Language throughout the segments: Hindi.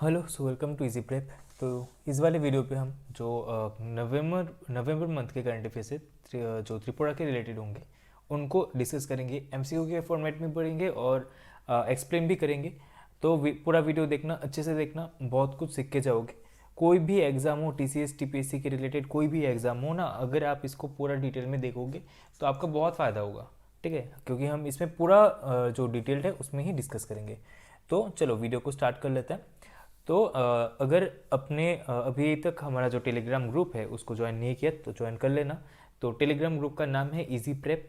Hello so welcome to easy prep. तो इस वाले वीडियो पे हम जो नवंबर मंथ के करंट अफेयर से जो त्रिपुरा के रिलेटेड होंगे उनको डिस्कस करेंगे, एमसीक्यू के फॉर्मेट में पढ़ेंगे और एक्सप्लेन भी करेंगे। तो पूरा वीडियो देखना, अच्छे से देखना, बहुत कुछ सीख के जाओगे। कोई भी एग्ज़ाम हो, टीसीएस टीपीएससी के रिलेटेड कोई भी एग्ज़ाम हो ना, अगर आप इसको पूरा डिटेल में देखोगे तो आपका बहुत फ़ायदा होगा। ठीक है, क्योंकि हम इसमें पूरा जो डिटेल्ड है उसमें ही डिस्कस करेंगे। तो चलो वीडियो को स्टार्ट कर लेते हैं। तो अगर अपने अभी तक हमारा जो टेलीग्राम ग्रुप है उसको ज्वाइन नहीं किया तो ज्वाइन कर लेना। तो टेलीग्राम ग्रुप का नाम है इजी प्रेप।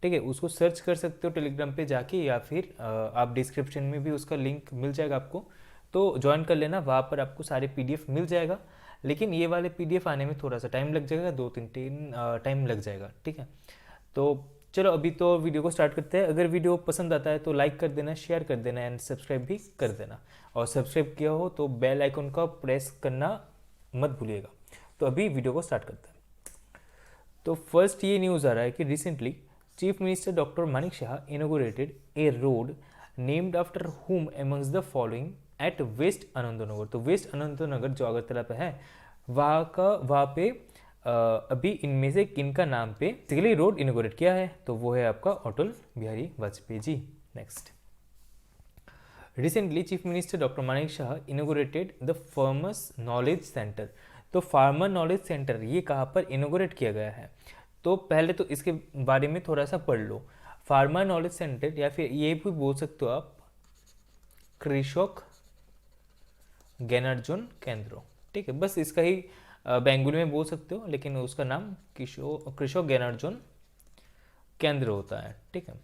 ठीक है, उसको सर्च कर सकते हो टेलीग्राम पे जाके, या फिर आप डिस्क्रिप्शन में भी उसका लिंक मिल जाएगा आपको। तो ज्वाइन कर लेना, वहाँ पर आपको सारे पीडीएफ मिल जाएगा। लेकिन ये वाले पीडीएफ आने में थोड़ा सा टाइम लग जाएगा, 2-3 टाइम लग जाएगा। ठीक है, तो चलो अभी तो वीडियो को स्टार्ट करते हैं। अगर वीडियो पसंद आता है तो लाइक कर देना, शेयर कर देना एंड सब्सक्राइब भी कर देना। और सब्सक्राइब किया हो तो बेल आइकन का प्रेस करना मत भूलिएगा। तो अभी वीडियो को स्टार्ट करते हैं। तो फर्स्ट ये न्यूज़ आ रहा है कि recently chief minister doctor Manik Saha inaugurated a road named after him amongst the following at west Anantnagar. तो वेस्ट अनंतनगर जो अगरतला पे है, वहाँ पे अभी इनमें से किन का नाम पे बेसिकली रोड इनोग्रेट किया है, तो वो है आपका Atal Bihari Vajpayee ji. Next, recently chief minister doctor Manik Saha inaugurated the farmers knowledge centre. तो फार्मर नॉलेज सेंटर ये कहाँ पर इनोग्रेट किया गया है? तो पहले तो इसके बारे में थोड़ा सा पढ़ लो। फार्मर नॉलेज सेंटर, या फिर ये भी बोल सकते हो आप कृषक ज्ञानार्जन केंद्र। ठीक है, बस इसका ही बेंगुली में बोल सकते हो, लेकिन उसका नाम कृषक ज्ञानार्जन केंद्र होता है। ठीक है,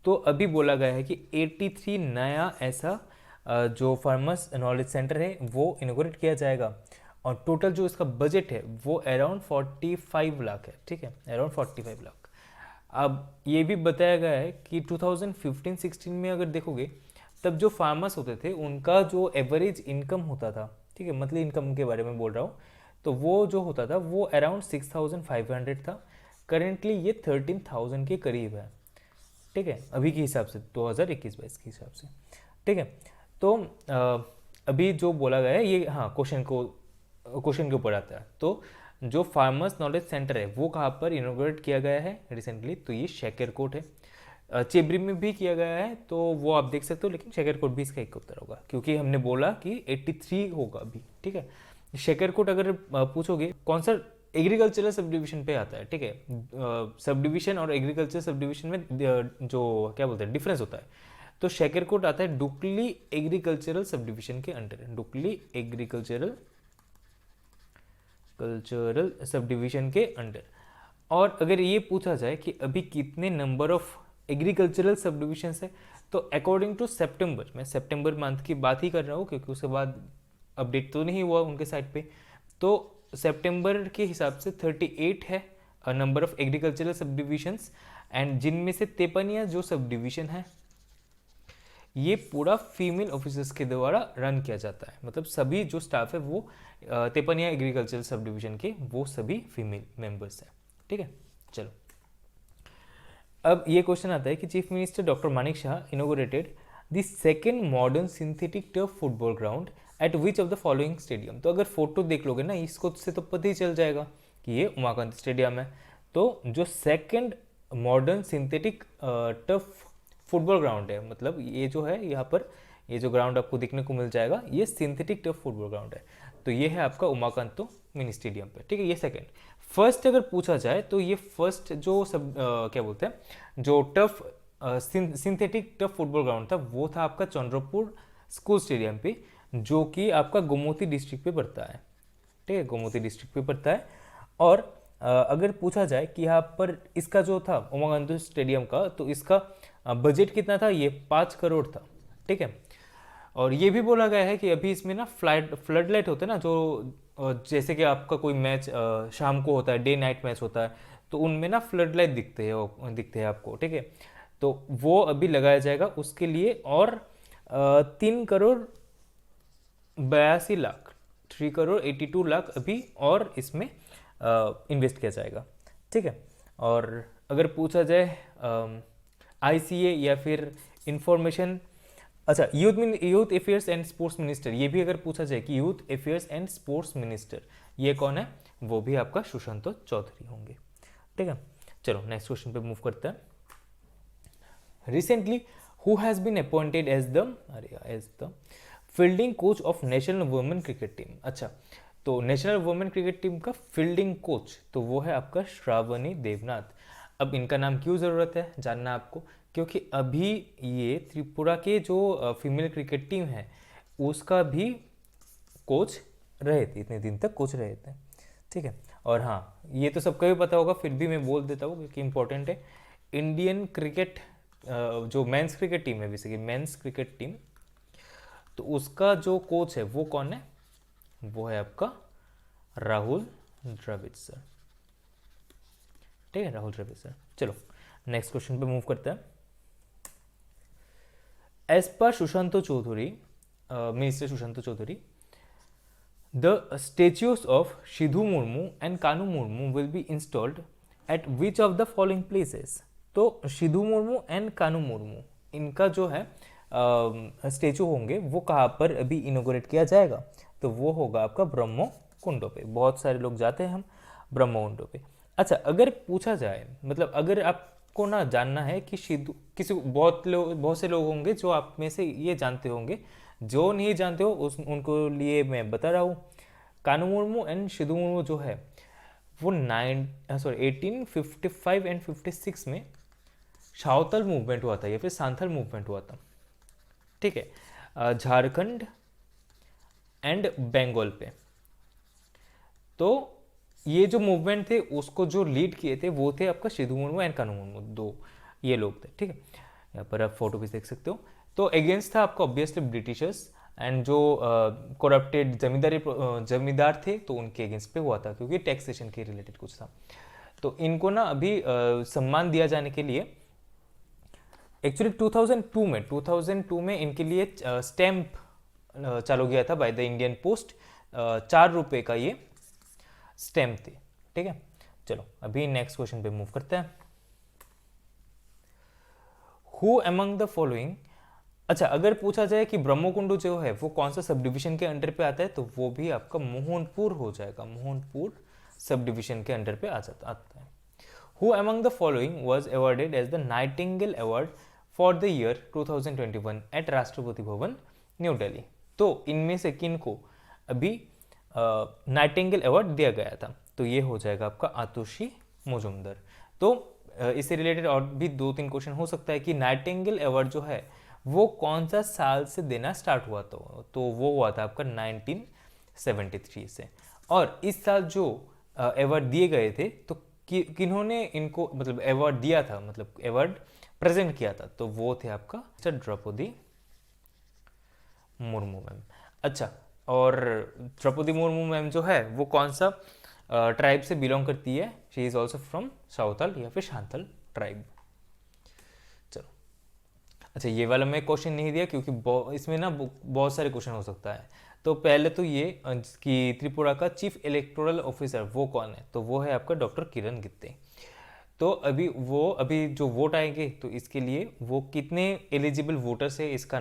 तो अभी बोला गया है कि 83 नया ऐसा जो फार्मर्स नॉलेज सेंटर है वो इनोग्रेट किया जाएगा। और टोटल जो इसका बजट है वो अराउंड 45 लाख है। ठीक है, अराउंड 45 लाख। अब ये भी बताया गया है कि 2015-16 में अगर देखोगे तब जो फार्मर्स होते थे उनका जो एवरेज इनकम होता था, ठीक है, मंथली इनकम के बारे में बोल रहा हूँ, तो वो जो होता था वो अराउंड 6500 था। करेंटली ये 13,000 के करीब है। ठीक है, अभी के हिसाब से 2021-22 के हिसाब से। ठीक है, तो अभी जो बोला गया है ये, हाँ, क्वेश्चन के ऊपर आता है। तो जो फार्मर्स नॉलेज सेंटर है वो कहाँ पर इनोग्रेट किया गया है रिसेंटली? तो ये शेखरकोट है। चेब्री में भी किया गया है, तो वो आप देख सकते हो, लेकिन शेखरकोट भी इसका एक उत्तर होगा, क्योंकि हमने बोला कि 83 होगा अभी। ठीक है, शेखरकोट अगर पूछोगे कौन सा एग्रीकल्चरल सब डिविजन पे आता है। ठीक है, सब डिविजन और एग्रीकल्चर सब डिविजन में जो क्या बोलते हैं डिफरेंस होता है। तो शेखरकोट आता है डुकली एग्रीकल्चरल सब डिविजन के अंडर, डुकली कल्चरल सब डिविजन के अंडर। और अगर ये पूछा जाए कि अभी कितने number of agricultural sub division है, तो अकॉर्डिंग टू सितंबर, मैं सितंबर मंथ की बात ही कर रहा हूँ क्योंकि उसके बाद अपडेट तो नहीं हुआ उनके साइड पे। तो सितंबर के हिसाब से 38 है नंबर ऑफ एग्रीकल्चरल सब डिविजन्स, एंड जिनमें से तेपनिया जो सब डिविजन है ये पूरा फीमेल ऑफिसर्स के द्वारा रन किया जाता है। मतलब सभी जो स्टाफ है वो तेपनिया एग्रीकल्चरल सब डिविजन के वो सभी फीमेल मेंबर्स हैं। ठीक है, चलो अब ये क्वेश्चन आता है कि chief minister doctor Manik Saha inaugurated the second modern synthetic turf football ground eight which of the following stadium. तो अगर फोटो देख लोगे ना इसको से तो पता ही चल जाएगा कि ये उमाकांत स्टेडियम है। तो जो second modern synthetic turf football ground है, मतलब ये जो है यहाँ पर ये जो ग्राउंड आपको देखने को मिल जाएगा ये सिंथेटिक टर्फ फुटबॉल ग्राउंड है। तो ये है आपका उमाकांतो मिनी स्टेडियम पे। ठीक है, ये सेकेंड। फर्स्ट अगर पूछा जाए तो ये फर्स्ट जो सब क्या बोलते हैं जो tough synthetic tough football ground था वो था आपका चंद्रपुर स्कूल स्टेडियम पे, जो कि आपका गोमती डिस्ट्रिक्ट पे पड़ता है। ठीक है, गोमती डिस्ट्रिक्ट पे पड़ता है। और अगर पूछा जाए कि यहाँ पर इसका जो था उमाकांतो स्टेडियम का, तो इसका बजट कितना था? ये 5 करोड़ था। ठीक है, और ये भी बोला गया है कि अभी इसमें ना फ्लड लाइट होते हैं ना, जो जैसे कि आपका कोई मैच शाम को होता है, डे नाइट मैच होता है, तो उनमें ना फ्लड लाइट दिखते हैं आपको। ठीक है, तो वो अभी लगाया जाएगा उसके लिए। और 3 करोड़ 82 लाख 3 करोड़ 82 लाख अभी और इसमें इन्वेस्ट किया जाएगा। ठीक है, और अगर पूछा जाए आईसीए या फिर इंफॉर्मेशन अच्छा, youth affairs and sports minister, ये भी अगर पूछा जाए कि youth affairs and sports minister ये कौन है, वो भी आपका सुशांत चौधरी होंगे। ठीक है, चलो नेक्स्ट क्वेश्चन पे मूव करते हैं। Recently who has been appointed as the fielding coach of national women cricket team. अच्छा, तो नेशनल वुमेन क्रिकेट टीम का फील्डिंग कोच तो वो है आपका श्रावणी देवनाथ। अब इनका नाम क्यों ज़रूरत है जानना आपको, क्योंकि अभी ये त्रिपुरा के जो फीमेल क्रिकेट टीम है उसका भी कोच रहे थे, इतने दिन तक कोच रहे थे। ठीक है, और हाँ ये तो सबको भी पता होगा, फिर भी मैं बोल देता हूँ क्योंकि इंपॉर्टेंट है। इंडियन क्रिकेट जो मेंस क्रिकेट टीम है, बेसिकली मेंस क्रिकेट टीम, तो उसका जो कोच है वो कौन है, वो है आपका राहुल द्रविड़ सर। ठीक है, राहुल द्रविड़ सर। चलो नेक्स्ट क्वेश्चन पे मूव करते हैं। एज पर Sushant Chaudhary, minister Sushant Chaudhary, the statues of Sidhu Murmu and Kanu Murmu will be installed at which of the following places. तो सिधु मुर्मू एंड कानू मुर्मू इनका जो है स्टेचू होंगे वो कहाँ पर अभी इनोग्रेट किया जाएगा, तो वो होगा आपका ब्रह्मो कुंडो पे। बहुत सारे लोग जाते हैं हम ब्रह्मो कुंडो पे। अच्छा, अगर पूछा जाए, मतलब अगर आपको ना जानना है कि सिद्धू, किसी बहुत से लोग होंगे जो आप में से ये जानते होंगे, जो नहीं जानते हो उनको लिए मैं बता रहा हूँ। कानू मुर्मू एंड सिद्धू मुर्मू जो है वो 1855 एंड 56 में सावतल मूवमेंट हुआ था या फिर सांथल मूवमेंट हुआ था। ठीक है, झारखंड एंड बंगाल पे। तो ये जो मूवमेंट थे उसको जो लीड किए थे वो थे आपका सिधु मुर्मू एंड कानू मुर्मू, दो ये लोग थे। ठीक है, यहाँ पर आप फोटो भी देख सकते हो। तो अगेंस्ट था आपका ऑब्वियसली ब्रिटिशर्स एंड जो करप्टेड जमींदार थे, तो उनके अगेंस्ट पे हुआ था क्योंकि टैक्सेशन के रिलेटेड कुछ था। तो इनको ना अभी सम्मान दिया जाने के लिए एक्चुअली 2002 में इनके लिए स्टैम्प चालू किया था बाय द इंडियन पोस्ट। 4 रुपए का ये स्टैम्प थे। ठीक है, चलो अभी नेक्स्ट क्वेश्चन पे मूव करते हैं। हु अमंग द फॉलोइंग, अच्छा अगर पूछा जाए कि ब्रह्मकुंडू जो है वो कौन सा सब डिविजन के अंडर पे आता है, तो वो भी आपका मोहनपुर हो जाएगा। मोहनपुर सब डिविजन के अंडर पे आता है। Who among the following was awarded as the Nightingale award for the year 2021 at Rashtrapati Bhavan new Delhi. तो इनमें से किन को अभी नाइटिंगेल अवार्ड दिया गया था, तो ये हो जाएगा आपका आतुषी मुजुमदार। तो इससे रिलेटेड और भी 2-3 क्वेश्चन हो सकता है कि नाइटिंगेल अवार्ड जो है वो कौन सा साल से देना स्टार्ट हुआ था, तो वो हुआ था आपका 1973 से। और इस साल जो अवार्ड दिए गए थे, तो किन्होंने इनको मतलब अवार्ड दिया था, मतलब अवार्ड प्रेजेंट किया था, तो वो थे आपका द्रौपदी मुर्मू मैम। अच्छा, और द्रौपदी मुर्मू मैम जो है वो कौन सा ट्राइब से बिलोंग करती है, शी इज ऑल्सो फ्रॉम सावतल या फिर शांतल ट्राइब। चलो, अच्छा ये वाला मैं क्वेश्चन नहीं दिया क्योंकि इसमें ना बहुत सारे क्वेश्चन हो सकता है। तो पहले तो ये कि त्रिपुरा का चीफ इलेक्टोरल ऑफिसर वो कौन है, तो वो है आपका डॉक्टर किरण गित्ते। तो अभी जो वोट आएंगे तो इसके लिए वो कितने एलिजिबल वोटर्स है इसका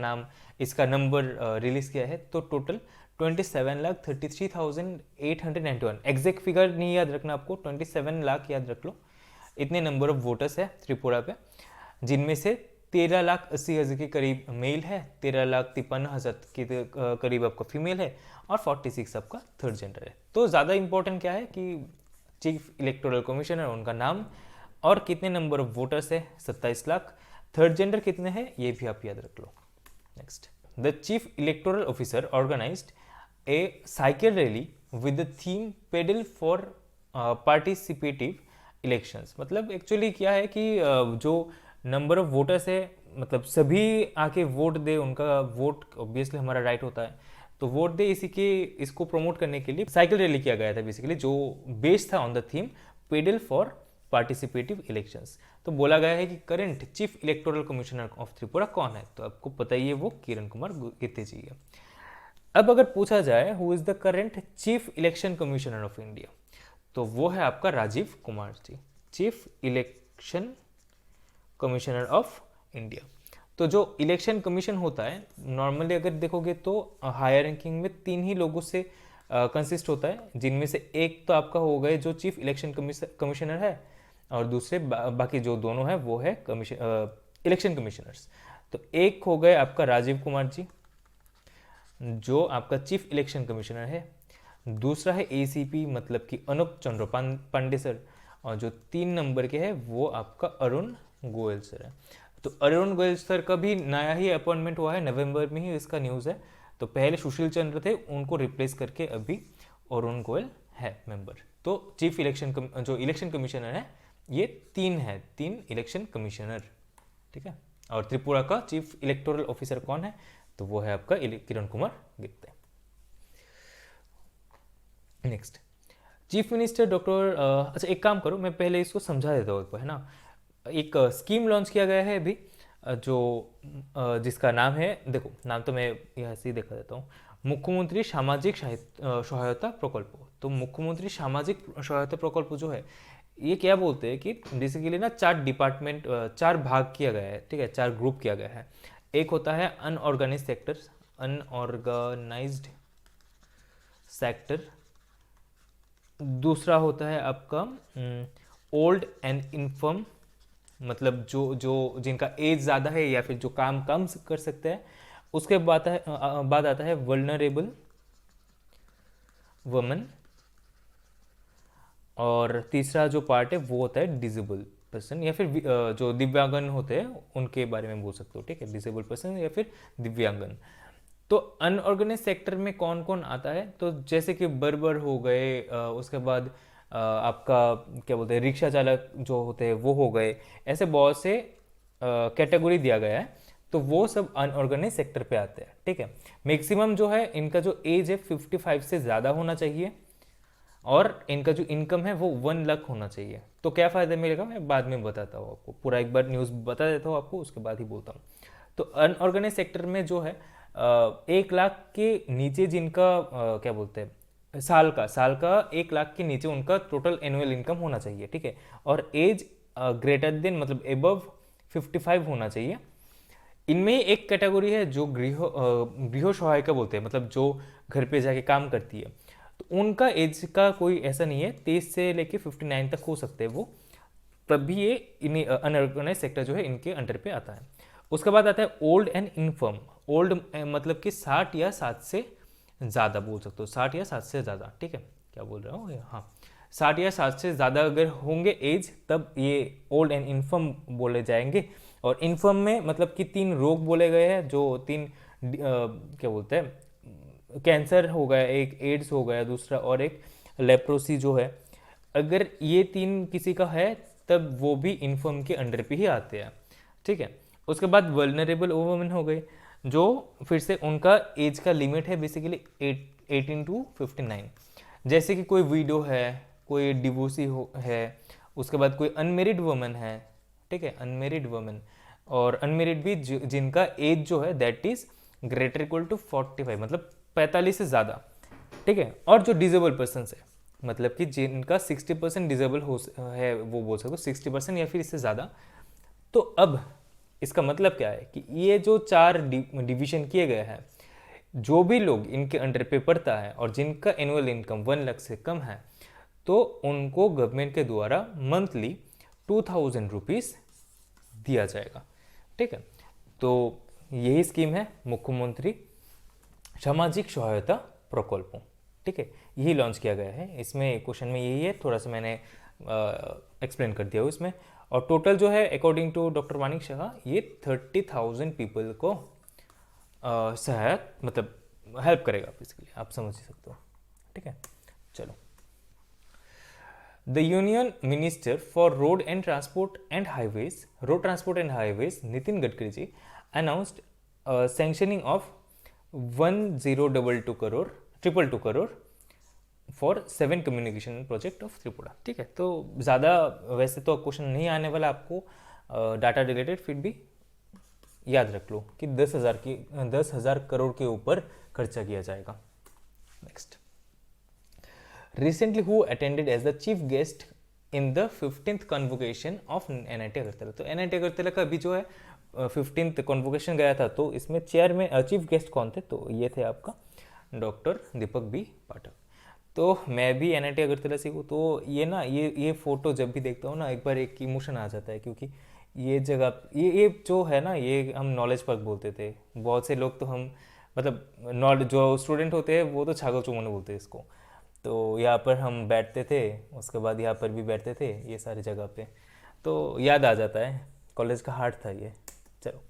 नंबर रिलीज किया है, तो टोटल 27,33,891। एग्जैक्ट फिगर नहीं याद रखना आपको, 27 लाख याद रख लो। इतने नंबर ऑफ वोटर्स है त्रिपुरा पे, जिनमें से 13,80,000 के करीब मेल है, 13,53,000 के करीब आपका फीमेल है और 46 आपका थर्ड जेंडर है। तो ज़्यादा इंपॉर्टेंट क्या है कि चीफ इलेक्टोरल कमिश्नर उनका नाम और कितने नंबर ऑफ वोटर्स है 27 लाख, थर्ड जेंडर कितने हैं ये भी आप याद रख लो। Next, the chief electoral officer organized a cycle rally with the theme pedal for participative elections. मतलब एक्चुअली क्या है कि जो नंबर ऑफ वोटर्स है, मतलब सभी आके वोट दे, उनका वोट ऑब्वियसली हमारा राइट होता है, तो वोट दे इसको प्रमोट करने के लिए साइकिल रैली किया गया था बेसिकली, जो बेस्ड था on the theme pedal for participative elections. तो बोला गया है कि current chief electoral commissioner of Tripura कौन है, तो आपको पता ही है वो किरण कुमार गित्ते जी है। अब अगर पूछा जाए who is the current chief election commissioner of India, तो वो है आपका Rajiv Kumar ji, chief election commissioner of India. तो तो जो इलेक्शन कमीशन होता है नॉर्मली अगर देखोगे तो हायर रैंकिंग में 3 ही लोगों से कंसिस्ट होता है, जिनमें से एक तो आपका हो गए जो चीफ इलेक्शन कमिश्नर है, और दूसरे बाकी जो दोनों है वो है इलेक्शन कमिश्नर्स। तो एक हो गए आपका राजीव कुमार जी जो आपका चीफ इलेक्शन कमिश्नर है, दूसरा है एसीपी मतलब कि अनूप चंद्र पांडे सर, और जो 3 नंबर के है वो आपका अरुण गोयल सर है। तो अरुण गोयल सर का भी नया ही अपॉइंटमेंट हुआ है, नवंबर में ही इसका न्यूज़ है। तो पहले सुशील चंद्र थे, उनको रिप्लेस करके अभी अरुण गोयल है मेंबर। तो चीफ इलेक्शन जो इलेक्शन कमिश्नर है ये 3 है, 3 इलेक्शन कमिश्नर, ठीक है। और त्रिपुरा का चीफ इलेक्टोरल ऑफिसर कौन है, तो वो है आपका Kiran Kumar Gitte. Next chief minister doctor, अच्छा एक काम करो मैं पहले इसको समझा देता हूँ, है ना। एक स्कीम लॉन्च किया गया है अभी जो जिसका नाम है, देखो नाम तो मैं यहाँ से ही दिखा देता हूँ, मुख्यमंत्री सामाजिक सहायता प्रकल्प। तो मुख्यमंत्री सामाजिक सहायता प्रकल्प जो है ये क्या बोलते हैं कि बेसिकली ना 4 डिपार्टमेंट 4 भाग किया गया है, ठीक है, 4 ग्रुप किया गया है। एक होता है अनऑर्गेनाइज्ड सेक्टर, दूसरा होता है आपका ओल्ड एंड इन्फर्म, मतलब जो जिनका एज ज़्यादा है या फिर जो काम कम कर सकते हैं। उसके बाद आता है वल्नरेबल वुमेन, और तीसरा जो पार्ट है वो होता है डिसेबल पर्सन या फिर जो दिव्यांगन होते हैं उनके बारे में बोल सकते हो, ठीक है, डिसेबल पर्सन या फिर दिव्यांगन। तो अनऑर्गेनाइज सेक्टर में कौन कौन आता है, तो जैसे कि बर्बर हो गए, उसके बाद आपका क्या बोलते हैं रिक्शा चालक जो होते हैं वो हो गए, ऐसे बहुत से कैटेगरी दिया गया है। तो वो सब अनऑर्गेनाइज सेक्टर पे आते हैं, ठीक है। मैक्सिमम जो है इनका जो एज है 55 से ज़्यादा होना चाहिए, और इनका जो इनकम है वो 1 लाख होना चाहिए। तो क्या फ़ायदा मिलेगा मैं बाद में बताता हूँ आपको, पूरा एक बार न्यूज़ बता देता हूँ आपको, उसके बाद ही बोलता हूँ। तो अनऑर्गेनाइज सेक्टर में जो है 1 लाख के नीचे जिनका क्या बोलते हैं साल का 1 लाख के नीचे उनका टोटल एनुअल इनकम होना चाहिए, ठीक है। और एज ग्रेटर देन मतलब एबव 55 होना चाहिए। इनमें एक कैटेगरी है जो गृह सहायिका बोलते हैं, मतलब जो घर पे जाके काम करती है। तो उनका एज का कोई ऐसा नहीं है, 23 से लेके 59 तक हो सकते हैं वो, तभी ये अनऑर्गेनाइज सेक्टर जो है इनके अंडर पे आता है। उसके बाद आता है ओल्ड एंड इनफर्म। ओल्ड मतलब कि 60 या 60 से ज़्यादा बोल सकते हो, 60 या 60 से ज़्यादा, ठीक है, क्या बोल रहा हूँ, हाँ 60 या 60 से ज़्यादा अगर होंगे एज तब ये ओल्ड एंड इन्फर्म बोले जाएंगे। और इन्फर्म में मतलब कि 3 रोग बोले गए हैं, जो 3 क्या बोलते हैं कैंसर हो गया, एक एड्स हो गया दूसरा, और एक लेप्रोसी जो है। अगर ये 3 किसी का है तब वो भी इन्फर्म के अंडर पे ही आते हैं, ठीक है। उसके बाद वल्नरेबल वुमेन हो गई, जो फिर से उनका एज का लिमिट है बेसिकली 18 to 59। जैसे कि कोई विडो है, कोई डिवोर्सी है, उसके बाद कोई अनमेरिड वुमेन है, ठीक है, अनमेरिड वुमेन, और अनमेरिड भी जिनका एज जो है that is greater equal to 45 मतलब 45 से ज़्यादा, ठीक है। और जो डिजेबल पर्सन है मतलब कि जिनका 60% डिजेबल है वो बोल सकते हो 60% या फिर इससे ज़्यादा। तो अब इसका मतलब क्या है कि ये जो 4 डिवीजन किए गए हैं, जो भी लोग इनके अंडर पे पड़ता है और जिनका एनुअल इनकम 1 लाख से कम है, तो उनको गवर्नमेंट के द्वारा मंथली 2000 रुपीज़ दिया जाएगा, ठीक है। तो यही स्कीम है मुख्यमंत्री सामाजिक सहायता प्रकल्प, ठीक है, यही लॉन्च किया गया है। इसमें क्वेश्चन में यही है, थोड़ा सा मैंने एक्सप्लेन कर दिया हूँ इसमें। और टोटल जो है according to doctor Manik Shah ये 30,000 पीपल को सहायता मतलब हेल्प करेगा बेसिकली, आप समझ सकते हो, ठीक है। चलो, the union minister for road transport and highways Nitin Gadkari ji announced sanctioning of 1022 crore for 7 communication project of Tripura, ठीक है। तो ज़्यादा वैसे तो क्वेश्चन नहीं आने वाला आपको डाटा रिलेटेड, फिर भी याद रख लो कि 10,000 करोड़ के ऊपर खर्चा किया जाएगा। Next, recently who attended as the chief guest in the 15th convocation of NIT Agartala. तो NIT अगरतला का अभी जो है 15th कॉन्वोकेशन गया था, तो इसमें चेयर में चीफ गेस्ट कौन थे, तो ये थे आपका डॉक्टर दीपक बी पाठक। तो मैं भी एनआईटी अगरतला से हूँ, तो ये ना ये फ़ोटो जब भी देखता हूँ ना एक बार एक इमोशन आ जाता है, क्योंकि ये जगह ये जो है ना, ये हम नॉलेज पार्क बोलते थे, बहुत से लोग तो हम मतलब नॉलेज जो स्टूडेंट होते हैं वो तो छागल चुमोने बोलते हैं इसको। तो यहाँ पर हम बैठते थे, उसके बाद यहाँ पर भी बैठते थे ये सारी जगह पे, तो याद आ जाता है, कॉलेज का हार्ट था ये। चलो,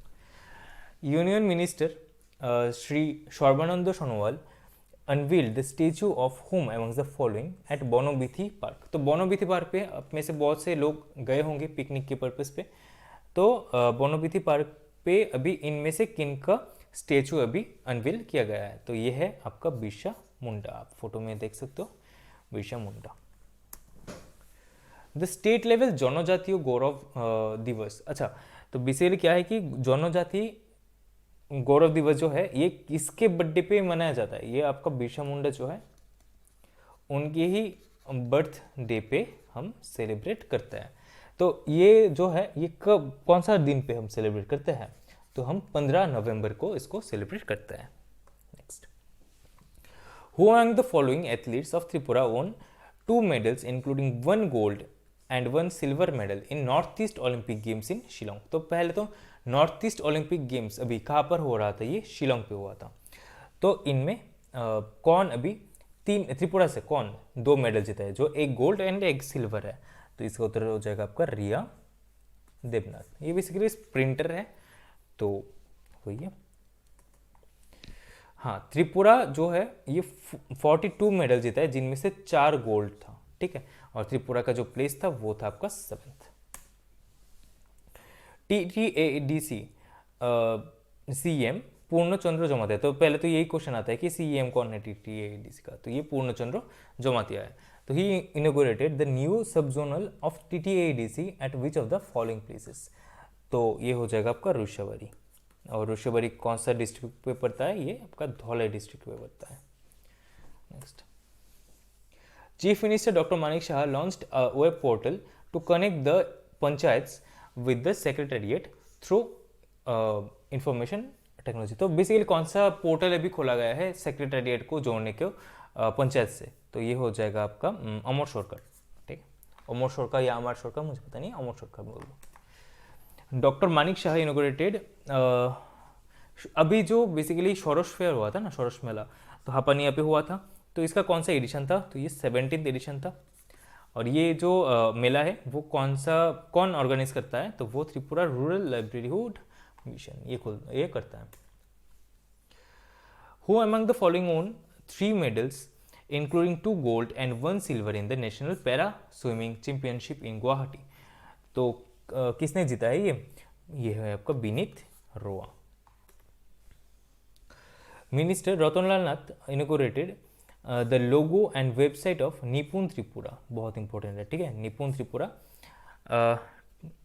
union minister Shri Sarbananda Sonowal unveiled the statue of him amongst the following at Bonobithi park. तो बोनोबिथी पार्क पे आप में से बहुत से लोग गए होंगे पिकनिक के पर्पस पे, तो बोनोबिथी पार्क पे अभी इनमें से किन का स्टेचू अभी अनवील किया गया है, तो ये है आपका बिरसा मुंडा, आप फोटो में देख सकते हो Birsa Munda. The state level जनजातीय गौरव दिवस। अच्छा, तो बेसिकली क्या है कि जनजाति गौरव दिवस जो है ये किसके बर्थडे पे मनाया जाता है, ये आपका बिरसा मुंडा जो है उनके ही बर्थ डे पे हम सेलिब्रेट करते हैं। तो ये जो है ये कब कौन सा दिन पे हम सेलिब्रेट करते हैं, तो हम 15 नवंबर को इसको सेलिब्रेट करते हैं। Next, who among the following athletes of Tripura won 2 medals including 1 gold and 1 silver medal in North East Olympic Games in Shillong. तो पहले तो नॉर्थ ईस्ट ओलंपिक गेम्स अभी कहाँ पर हो रहा था, ये शिलोंग पे हुआ था। तो इनमें कौन अभी त्रिपुरा से कौन 2 मेडल जीता है, जो एक गोल्ड एंड एक सिल्वर है, तो इसका उत्तर हो जाएगा आपका रिया देवनाथ। ये बेसिकली स्प्रिंटर है, तो वही है। हाँ, त्रिपुरा जो है ये 42 मेडल जीता है, जिनमें से 4 गोल्ड था, ठीक है, और त्रिपुरा का जो प्लेस था वो था आपका 7th। TTADC CM पूर्णचंद्र जोमातिया। तो पहले तो यही क्वेश्चन आता है कि CM कौन है TTADC का, तो ये पूर्णचंद्र जोमातिया है। तो ही इनोग्रेटेड द न्यू सब zonal of TTADC eight which of the following places, तो ये हो जाएगा आपका ऋषभरी। और ऋषभरी कौन सा डिस्ट्रिक्ट पे पड़ता है, ये आपका धौलाई डिस्ट्रिक्ट पे पड़ता है। Next, chief minister doctor Manik Shah launched a web portal to connect the panchayats with the secretariat through information technology. तो बेसिकली कौन सा पोर्टल अभी खोला गया है सेक्रेटेरिएट को जोड़ने के पंचायत से, तो ये हो जाएगा आपका अमर शोरकर, ठीक, अमर शोरकर या अमर शोरकर मुझे पता नहीं, अमर शोरकर बोल दो। डॉक्टर मानिक शाह इनोग्रेटेड अभी जो बेसिकली सौरस फेयर हुआ था ना, सौरस मेला, तो हापानिया पे हुआ था, तो इसका कौन सा एडिशन था, तो ये 17th एडिशन था। और ये जो मेला है वो कौन ऑर्गेनाइज करता है, तो वो त्रिपुरा रूरल लाइवलीहुड मिशन ये करता है। Who among the following won 3 medals including 2 gold and 1 silver in the national para swimming championship in Guwahati, तो किसने जीता है ये है आपका Vineet Roa. Minister Ratanlal Nath inaugurated the logo and website of Nipun Tripura, बहुत इंपॉर्टेंट है, ठीक है, Nipun Tripura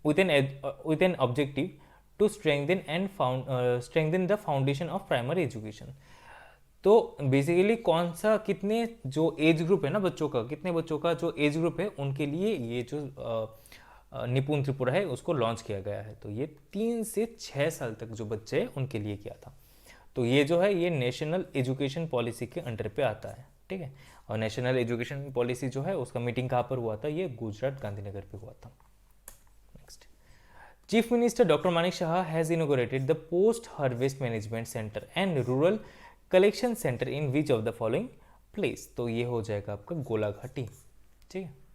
with an objective to strengthen the foundation of primary education. तो बेसिकली कौन सा कितने जो एज ग्रुप है ना बच्चों का, कितने बच्चों का जो एज ग्रुप है उनके लिए ये जो निपुण त्रिपुरा है उसको लॉन्च किया गया है। तो ये 3 से 6 साल तक जो बच्चे हैं उनके लिए किया था। तो ये जो है ये नेशनल एजुकेशन पॉलिसी के अंडर पे आता है, ठीक है। और नेशनल एजुकेशन पॉलिसी जो है उसका मीटिंग कहाँ पर हुआ था, ये गुजरात गांधीनगर पे हुआ था। Next, chief minister doctor Manik Shah has inaugurated the post harvest management centre and rural collection centre in which of the following place, तो ये हो जाएगा आपका गोलाघाटी, ठीक है।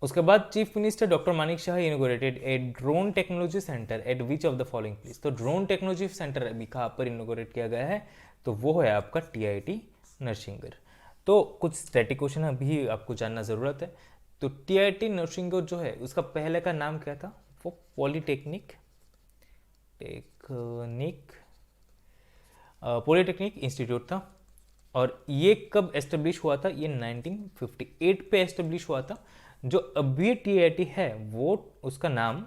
उसके बाद chief minister doctor Manik Saha inaugurated A drone technology centre at which of the following place, तो ड्रोन टेक्नोलॉजी सेंटर अभी कहाँ पर इनोग्रेट किया गया है, तो वो है आपका TIT नरसिंगर। तो कुछ स्टैटिक क्वेश्चन अभी आपको जानना ज़रूरत है। तो TIT नरसिंगर जो है उसका पहले का नाम क्या था, वो पॉलीटेक्निक इंस्टीट्यूट था। और ये कब एस्टेब्लिश हुआ था, ये 1958 पे एस्टेब्लिश हुआ था। जो अभी TIT है वो उसका नाम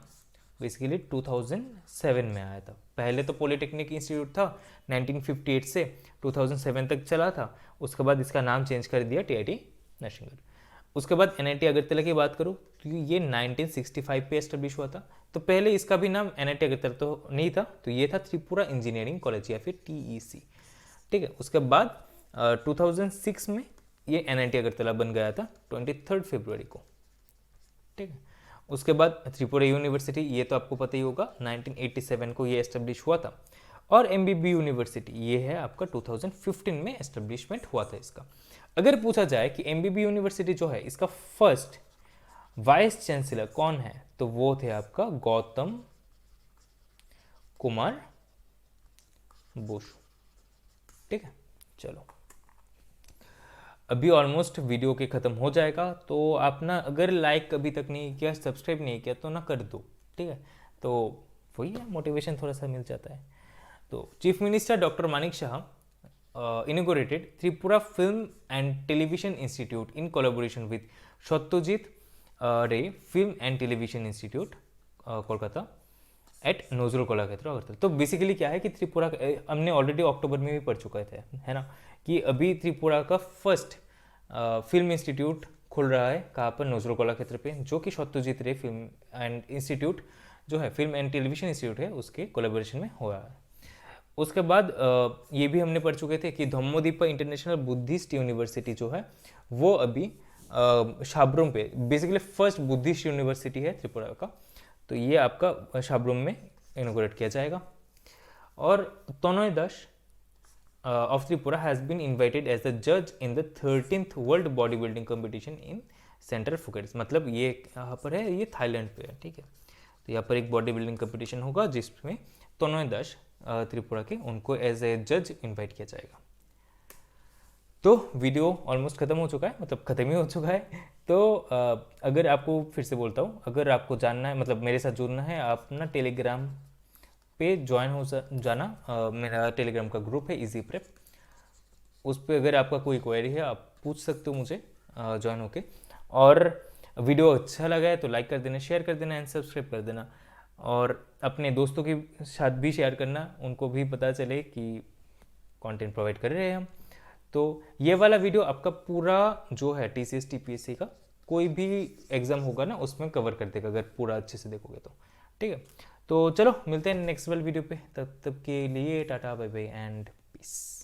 बेसिकली 2007 में आया था। पहले तो पॉलीटेक्निक इंस्टीट्यूट था, 1958 से 2007 तक चला था। उसके बाद इसका नाम चेंज कर दिया TIT नरसिंगर। उसके बाद एनआईटी अगरतला की बात करूँ तो ये 1965 पे एस्टेब्लिश हुआ था। तो पहले इसका भी नाम एनआईटी अगरतला तो नहीं था, तो ये था त्रिपुरा इंजीनियरिंग कॉलेज या फिर टीईसी। ठीक है, उसके बाद 2006 में ये एनआईटी अगरतला बन गया था 23 फरवरी को। ठीक है, उसके बाद त्रिपुरा यूनिवर्सिटी, ये तो आपको पता ही होगा, 1987 को ये एस्टेब्लिश हुआ था। और एमबीबी यूनिवर्सिटी, ये है आपका 2015 में एस्टेब्लिशमेंट हुआ था इसका। अगर पूछा जाए कि एमबीबी यूनिवर्सिटी जो है इसका फर्स्ट वाइस चांसलर कौन है, तो वो थे आपका गौतम कुमार बोसु। ठीक है, चलो अभी ऑलमोस्ट वीडियो के ख़त्म हो जाएगा, तो आप ना अगर लाइक अभी तक नहीं किया, सब्सक्राइब नहीं किया तो ना कर दो। ठीक है, तो वही है, मोटिवेशन थोड़ा सा मिल जाता है। तो chief minister doctor Manik Shah inaugurated Tripura Film and Television Institute in collaboration with Satyajit Ray Film and Television Institute Kolkata at Nazrul Kalakshetra Agartala. तो बेसिकली क्या है कि त्रिपुरा हमने ऑलरेडी अक्टूबर में भी पढ़ चुके थे, है ना, कि अभी त्रिपुरा का फर्स्ट फिल्म इंस्टीट्यूट खुल रहा है कहाँ पर, नोजरो कलाक्षेत्र पे, जो कि सत्यजीत रे फिल्म एंड इंस्टीट्यूट जो है, फिल्म एंड टेलीविजन इंस्टीट्यूट है, उसके कोलेबोरेशन में हो रहा है। उसके बाद ये भी हमने पढ़ चुके थे कि धम्मोदीपा इंटरनेशनल बुद्धिस्ट यूनिवर्सिटी जो है वो अभी शाबरूम पे, बेसिकली फर्स्ट बुद्धिस्ट यूनिवर्सिटी है त्रिपुरा का, तो ये आपका शाबरूम में इनोग्रेट किया जाएगा। और Tanay Das of Tripura has been invited as the जज in the 13th world body building competition in central Phuket. मतलब ये यहाँ पर है, ये थाईलैंड पे है। ठीक है, तो यहाँ पर एक बॉडी बिल्डिंग कॉम्पिटिशन होगा जिसमें तनय दास त्रिपुरा के, उनको एज ए जज इनवाइट किया जाएगा। तो वीडियो ऑलमोस्ट ख़त्म हो चुका है, मतलब ख़त्म ही हो चुका है। तो अगर आपको, फिर से बोलता हूँ, अगर आपको जानना है, मतलब मेरे साथ जुड़ना है, आप ना टेलीग्राम पे ज्वाइन हो जाना। मेरा टेलीग्राम का ग्रुप है इजी प्रेप, उस पर अगर आपका कोई क्वेरी है आप पूछ सकते हो मुझे ज्वाइन होके। और वीडियो अच्छा लगा है तो लाइक कर देना, शेयर कर देना एंड सब्सक्राइब कर देना, और अपने दोस्तों के साथ भी शेयर करना, उनको भी पता चले कि कंटेंट प्रोवाइड कर रहे हैं हम। तो ये वाला वीडियो आपका पूरा जो है टीसीएस टीपीएससी का कोई भी एग्जाम होगा ना, उसमें कवर कर देगा अगर पूरा अच्छे से देखोगे तो। ठीक है, तो चलो मिलते हैं नेक्स्ट वाले वीडियो पे, तब के लिए tata bye bye and piece.